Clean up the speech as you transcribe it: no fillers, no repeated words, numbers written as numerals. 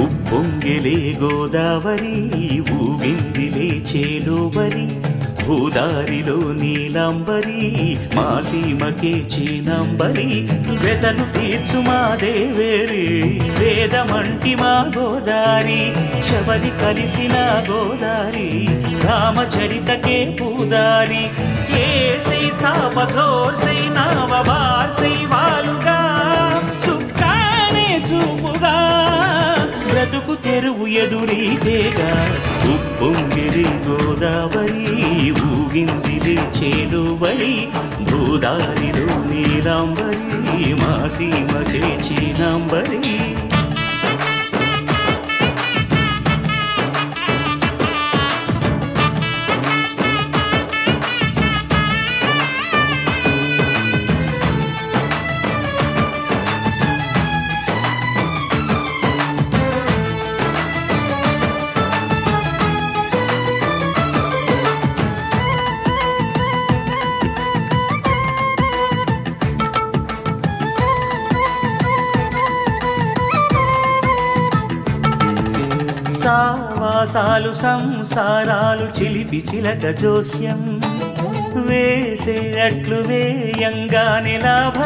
ఉప్పొంగెలే గోదావరి ఊగిందిలే చేలోబరి భూదారిలో నీలాంబరి మా సీమకే చీనాంబరి వెతలు తీర్చు మా దేవేరి వేదమంటి మా గోదారి శబరి కలిసిన గోదారి రామచరితకే పూదారి ఏసై చాప చోర్సై నావ బార్సై వాలుగా చుక్కానే చూపుగా బ్రతుకు తెరువు ఎదురీతేగా ఉప్పొంగిరి గోదావరి ఊగిందిలే చేలోబరి భూదారిలో నీలాంబరి మా సీమకే చీనాంబరి సావాసాలు సంసారాలు చిలిపి చిలక జోస్యం వేసే అట్లు వేయంగానే లాభ